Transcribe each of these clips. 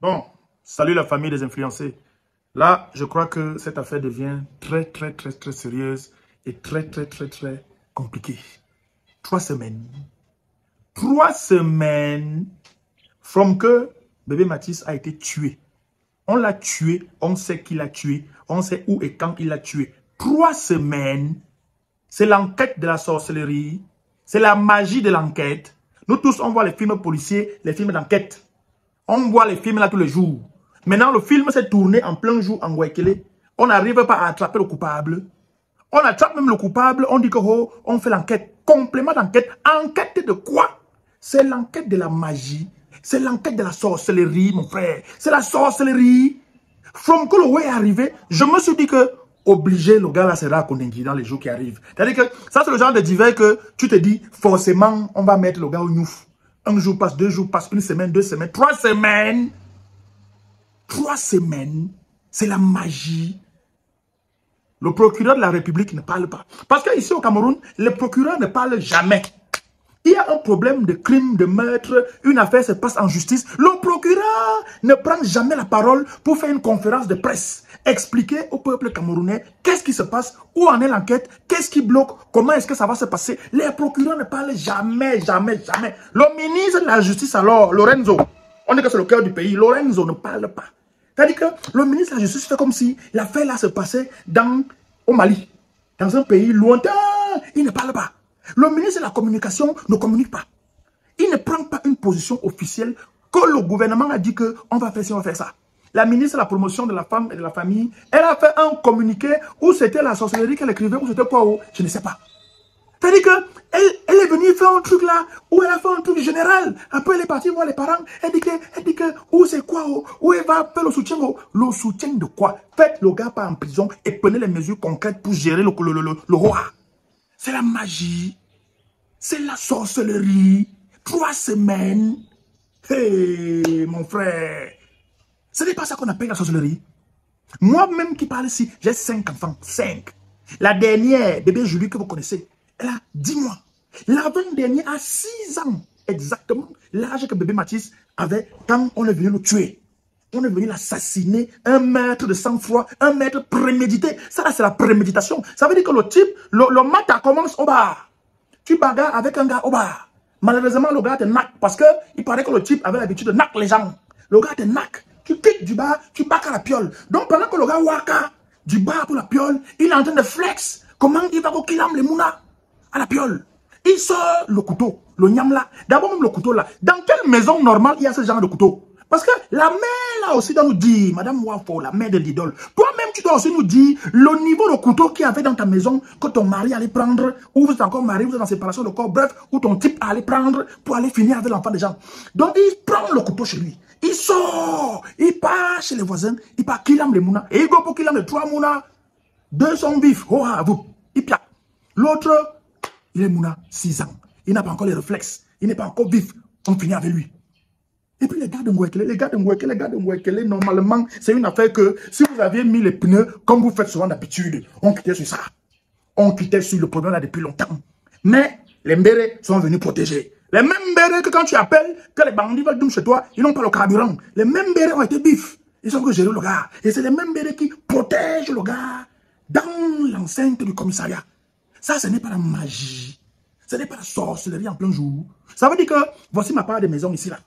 Bon, salut la famille des influencés. Là, je crois que cette affaire devient très sérieuse et très compliquée. 3 semaines. 3 semaines from que bébé Mathis a été tué. On l'a tué, on sait qui l'a tué, on sait où et quand il l'a tué. 3 semaines, c'est l'enquête de la sorcellerie, c'est la magie de l'enquête. Nous tous, on voit les films policiers, les films d'enquête. On voit les films là tous les jours. Maintenant, le film s'est tourné en plein jour en Guayaquil. On n'arrive pas à attraper le coupable. On attrape même le coupable, on dit que oh, on fait l'enquête. Complément d'enquête. Enquête de quoi? C'est l'enquête de la magie. C'est l'enquête de la sorcellerie, mon frère. C'est la sorcellerie. From que le way est arrivé, je me suis dit que obligé, le gars là sera condamné dans les jours qui arrivent. C'est-à-dire que ça, c'est le genre de divers que tu te dis, forcément, on va mettre le gars au nouf. Un jour passe, 2 jours passe, 1 semaine, 2 semaines, 3 semaines. 3 semaines, c'est la magie. Le procureur de la République ne parle pas. Parce qu'ici au Cameroun, le procureur ne parle jamais. Il y a un problème de crime, de meurtre, une affaire se passe en justice. Le procureur ne prend jamais la parole pour faire une conférence de presse. Expliquer au peuple camerounais qu'est-ce qui se passe, où en est l'enquête, qu'est-ce qui bloque, comment est-ce que ça va se passer. Les procureurs ne parlent jamais. Le ministre de la Justice alors, Lorenzo, on dit que c'est le cœur du pays, Lorenzo ne parle pas. C'est-à-dire que le ministre de la Justice fait comme si l'affaire là se passait au Mali, dans un pays lointain. Il ne parle pas. Le ministre de la Communication ne communique pas. Il ne prend pas une position officielle que le gouvernement a dit qu'on va faire ci, on va faire ça. La ministre de la Promotion de la Femme et de la Famille, elle a fait un communiqué où c'était la sorcellerie qu'elle écrivait, où c'était quoi, je ne sais pas. C'est-à-dire qu'elle est venue faire un truc là, où elle a fait un truc général. Après, elle est partie voir les parents. Elle dit que, où c'est quoi, où elle va faire le soutien. Le soutien de quoi? Faites le gars pas en prison et prenez les mesures concrètes pour gérer le roi. C'est la magie. C'est la sorcellerie. 3 semaines. Hey, mon frère. Ce n'est pas ça qu'on appelle la sorcellerie. Moi-même qui parle ici, j'ai 5 enfants. 5. La dernière, bébé Julie que vous connaissez, elle a 10 mois. L'avant-dernier a 6 ans. Exactement l'âge que bébé Mathis avait quand on est venu le tuer. On est venu l'assassiner. Un meurtre de sang-froid, un meurtre prémédité. Ça là, c'est la préméditation. Ça veut dire que le type, le matin commence au bar. Tu bagarres avec un gars au bar. Malheureusement, le gars te naque parce qu'il paraît que le type avait l'habitude de naque les gens. Le gars te naque. Tu quittes du bar, tu bacs à la piole. Donc pendant que le gars waka du bar pour la piole, il est en train de flex. Comment il va qu'il aime les mounas à la piole? Il sort le couteau, le nyam là. D'abord même le couteau là. Dans quelle maison normale il y a ce genre de couteau? Parce que la mère là aussi doit nous dire, Madame Wafo, la mère de l'idole, toi-même tu dois aussi nous dire le niveau de couteau qu'il y avait dans ta maison que ton mari allait prendre, ou vous êtes encore marié, vous êtes en séparation de corps, bref, ou ton type allait prendre pour aller finir avec l'enfant des gens. Donc il prend le couteau chez lui, il sort, il part chez les voisins, il part qu'il aime les mounas, et il go pour qu'il aime les 3 mounas, 2 sont vifs, oh à vous, il piaque. L'autre, il est mouna, 6 ans, il n'a pas encore les réflexes, il n'est pas encore vif, on finit avec lui. Et puis les gars de Nguekele, normalement, c'est une affaire que si vous aviez mis les pneus, comme vous faites souvent d'habitude, on quittait sur ça. On quittait sur le problème là depuis longtemps. Mais les mbérés sont venus protéger. Les mêmes mbérés que quand tu appelles, que les bandits veulent dommer chez toi, ils n'ont pas le carburant. Les mêmes mbérés ont été bifs. Ils ont géré le gars. Et c'est les mêmes mbérés qui protègent le gars dans l'enceinte du commissariat. Ça, ce n'est pas la magie. Ce n'est pas la sorcellerie en plein jour. Ça veut dire que voici ma part de maison ici là.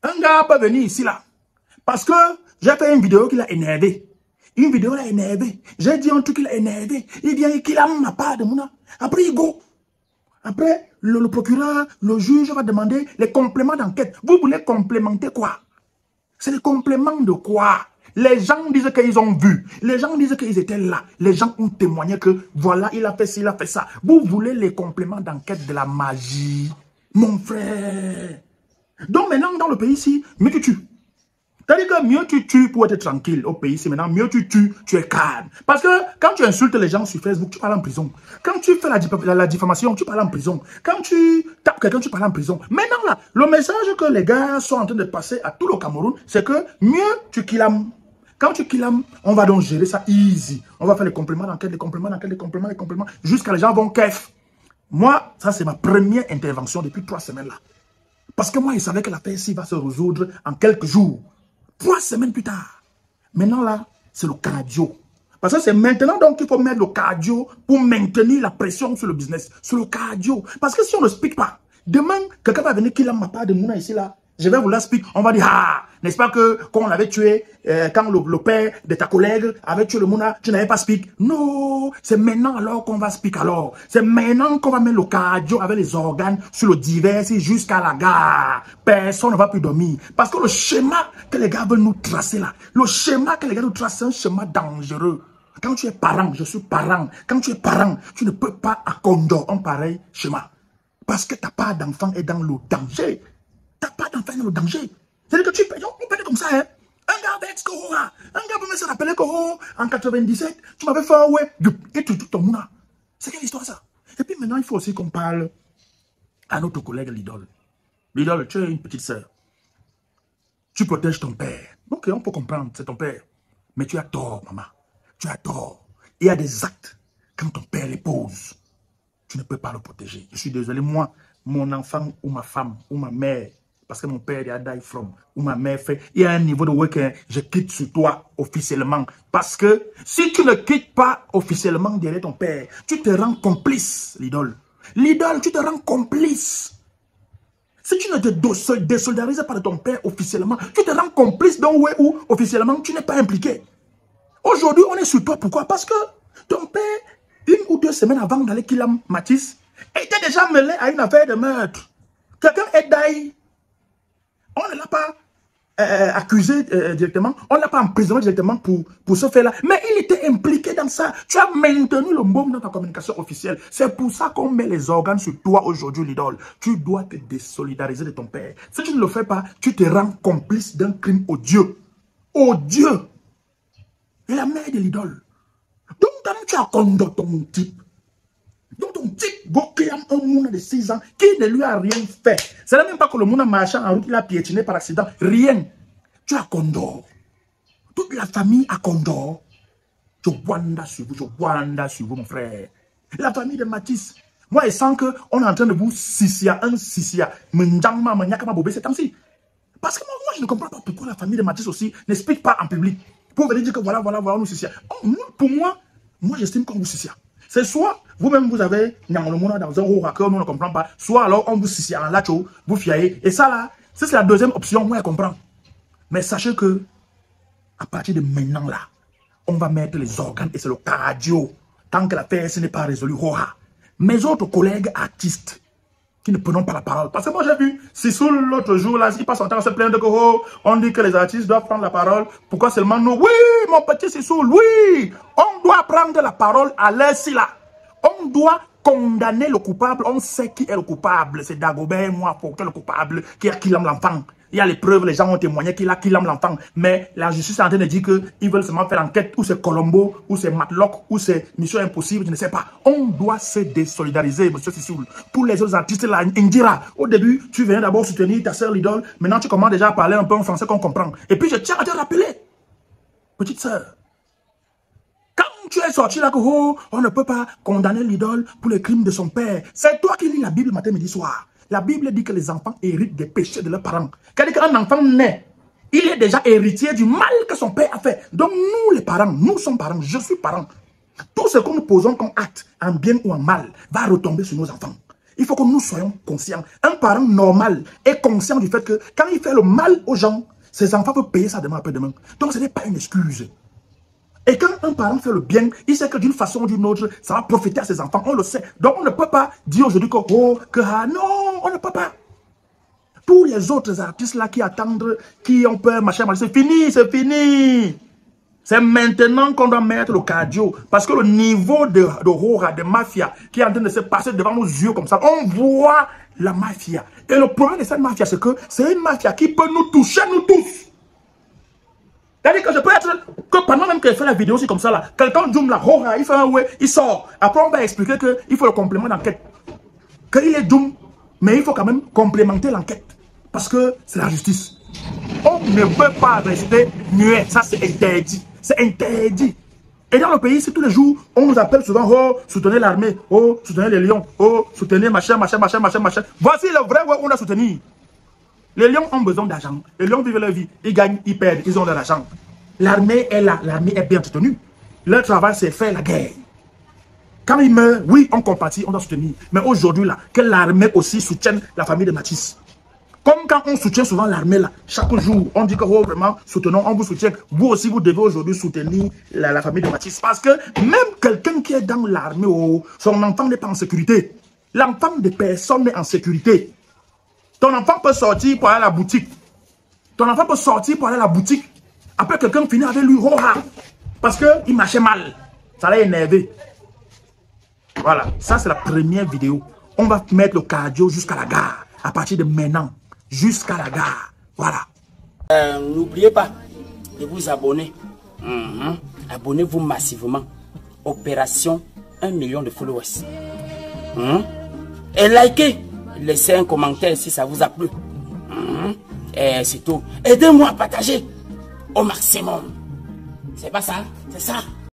Un gars peut venir ici là. Parce que j'ai fait une vidéo qui l'a énervé. Une vidéo l'a énervé. J'ai dit un truc qui l'a énervé. Il vient qu'il a ma part de mouna. Après il go. Après le procureur, le juge va demander les compléments d'enquête. Vous voulez complémenter quoi? C'est les compléments de quoi? Les gens disent qu'ils ont vu. Les gens disent qu'ils étaient là. Les gens ont témoigné que voilà, il a fait ci, il a fait ça. Vous voulez les compléments d'enquête de la magie. Mon frère. Donc maintenant, dans le pays ici, mieux tu tues. C'est-à-dire que mieux tu tues pour être tranquille au pays ici. Maintenant, mieux tu tues, tu es calme. Parce que quand tu insultes les gens sur Facebook, tu parles en prison. Quand tu fais la diffamation, tu parles en prison. Quand tu tapes quelqu'un, tu parles en prison. Maintenant là, le message que les gars sont en train de passer à tout le Cameroun, c'est que mieux tu killam. Quand tu killam, on va donc gérer ça easy. On va faire les compléments d'enquête, les compléments d'enquête, les compléments, jusqu'à les gens vont kef. Moi, ça c'est ma première intervention depuis 3 semaines là. Parce que moi, il savait que l'affaire ici va se résoudre en quelques jours. 3 semaines plus tard. Maintenant là, c'est le cardio. Parce que c'est maintenant donc qu'il faut mettre le cardio pour maintenir la pression sur le business. Sur le cardio. Parce que si on ne speak pas, demain, quelqu'un va venir qui l'a ma part de Mouna ici là. Je vais vous la speak. On va dire, ah, n'est-ce pas que quand on l'avait tué, quand le père de ta collègue avait tué le Mouna, tu n'avais pas speak. Non, c'est maintenant alors qu'on va speak alors. C'est maintenant qu'on va mettre le cardio avec les organes sur le divers jusqu'à la gare. Personne ne va plus dormir. Parce que le schéma que les gars veulent nous tracer là, le schéma que les gars nous tracent, c'est un schéma dangereux. Quand tu es parent, je suis parent. Quand tu es parent, tu ne peux pas accorder un pareil schéma. Parce que ta part d'enfant est dans le danger. Ta part d'enfant est dans le danger. C'est-à-dire que tu peux, on peut dire comme ça, hein. Un gars avec Skohora, un gars peut me se rappeler que en 97, tu m'avais fait un ouais, et tu ton mouna. C'est quelle histoire ça? Et puis maintenant, il faut aussi qu'on parle à notre collègue Lidol. Lidol, tu es une petite sœur. Tu protèges ton père. Ok, on peut comprendre, c'est ton père. Mais tu as tort, maman. Tu as tort. Il y a des actes, quand ton père les pose, tu ne peux pas le protéger. Je suis désolé, moi, mon enfant ou ma femme ou ma mère, parce que mon père a die from, ou ma mère fait, il y a un niveau de week-end, je quitte sur toi officiellement. Parce que si tu ne quittes pas officiellement derrière ton père, tu te rends complice, l'idole. L'idole, tu te rends complice. Si tu ne te désolidarises pas de ton père officiellement, tu te rends complice d'un ouais où officiellement tu n'es pas impliqué. Aujourd'hui, on est sur toi. Pourquoi? Parce que ton père, 1 ou 2 semaines avant d'aller Kilam Matisse, était déjà mêlé à une affaire de meurtre. Quelqu'un est d'ailleurs. On ne l'a pas accusé directement, on ne l'a pas emprisonné directement pour ce fait-là. Mais il était impliqué dans ça. Tu as maintenu le môme dans ta communication officielle. C'est pour ça qu'on met les organes sur toi aujourd'hui, l'idole. Tu dois te désolidariser de ton père. Si tu ne le fais pas, tu te rends complice d'un crime odieux. Odieux. Et la mère de l'idole. Donc, tu as condamné ton type. Donc, ton type, qui a un mouna de 6 ans, qui ne lui a rien fait. Ce n'est même pas que le mouna marchant en route, il a piétiné par accident. Rien. Tu as condor. Toute la famille a condor. Je wanda sur vous, mon frère. La famille de Matisse. Moi, je sens qu'on est en train de vous sissia, M'ndjangma, m'nyakama bobé, ces temps-ci. Parce que moi, je ne comprends pas pourquoi la famille de Matisse aussi n'explique pas en public. Pour venir dire que voilà, nous sissia. Pour moi, j'estime qu'on vous sissia. C'est soit vous-même vous avez dans un haut que nous ne comprenons pas, soit alors on vous sissia en lacho, vous fiaillez. Et ça là, c'est la deuxième option, moi je comprends. Mais sachez que, à partir de maintenant là, on va mettre les organes et c'est le cardio. Tant que la PS n'est pas résolue, mes autres collègues artistes qui ne prennent pas la parole. Parce que moi j'ai vu, Sissoul l'autre jour là, il passe son temps à se plaindre que on dit que les artistes doivent prendre la parole. Pourquoi seulement nous? Oui, mon petit Sissoul, oui, on doit prendre la parole à l'heure-ci là. On doit condamner le coupable. On sait qui est le coupable. C'est Dagobert, moi, pour que le coupable, qui aime l'enfant. Il y a les preuves, les gens ont témoigné qu'il aime l'enfant. Mais la justice est en train de dire qu'ils veulent seulement faire l'enquête, ou c'est Colombo, ou c'est Matlock, ou c'est Mission Impossible, je ne sais pas. On doit se désolidariser, monsieur Sissoul. Pour les autres artistes, là, Indira, au début, tu viens d'abord soutenir ta sœur l'idole. Maintenant, tu commences déjà à parler un peu en français qu'on comprend. Et puis, je tiens à te rappeler, petite sœur, quand tu es sorti là que on ne peut pas condamner l'idole pour les crimes de son père. C'est toi qui lis la Bible matin, midi, soir. La Bible dit que les enfants héritent des péchés de leurs parents. C'est-à-dire qu'un enfant naît, il est déjà héritier du mal que son père a fait. Donc nous les parents, nous sommes parents, je suis parent. Tout ce que nous posons comme acte, en bien ou en mal, va retomber sur nos enfants. Il faut que nous soyons conscients. Un parent normal est conscient du fait que quand il fait le mal aux gens, ses enfants peuvent payer ça demain après-demain. Donc ce n'est pas une excuse. Et quand un parent fait le bien, il sait que d'une façon ou d'une autre, ça va profiter à ses enfants. On le sait. Donc on ne peut pas dire aujourd'hui que, non, on ne peut pas. Tous les autres artistes là qui attendent, qui ont peur, machin, c'est fini, c'est fini. C'est maintenant qu'on doit mettre le cardio. Parce que le niveau de horreur, de mafia, qui est en train de se passer devant nos yeux comme ça, on voit la mafia. Et le problème de cette mafia, c'est que c'est une mafia qui peut nous toucher, nous tous. C'est-à-dire que je peux être, que pendant même qu'elle fait la vidéo, c'est comme ça là, quelqu'un zoom là, il fait un ouais, il sort. Après on va expliquer qu'il faut le complément d'enquête. Qu'il est zoom, mais il faut quand même complémenter l'enquête. Parce que c'est la justice. On ne peut pas rester muet, ça c'est interdit. C'est interdit. Et dans le pays, c'est tous les jours, on nous appelle souvent, soutenez l'armée, soutenez les lions, soutenez machin. Voici le vrai ouais on a soutenu. Les lions ont besoin d'argent. Les lions vivent leur vie. Ils gagnent, ils perdent, ils ont de l'argent. L'armée est là, l'armée est bien entretenue. Leur travail, c'est faire la guerre. Quand ils meurent, oui, on compatit, on doit soutenir. Mais aujourd'hui, là, que l'armée aussi soutienne la famille de Mathis. Comme quand on soutient souvent l'armée, là, chaque jour, on dit que oh, vraiment, soutenons, on vous soutient. Vous aussi, vous devez aujourd'hui soutenir la famille de Mathis. Parce que même quelqu'un qui est dans l'armée, oh, son enfant n'est pas en sécurité. L'enfant de personne n'est en sécurité. Ton enfant peut sortir pour aller à la boutique. Ton enfant peut sortir pour aller à la boutique. Après, quelqu'un finit avec lui, oh, parce qu'il marchait mal. Ça l'a énervé. Voilà, ça c'est la première vidéo. On va mettre le cardio jusqu'à la gare. À partir de maintenant, jusqu'à la gare. Voilà. N'oubliez pas de vous abonner. Abonnez-vous massivement. Opération 1 million de followers. Et likez. Laissez un commentaire si ça vous a plu. Et c'est tout. Aidez-moi à partager au maximum. C'est pas ça? C'est ça.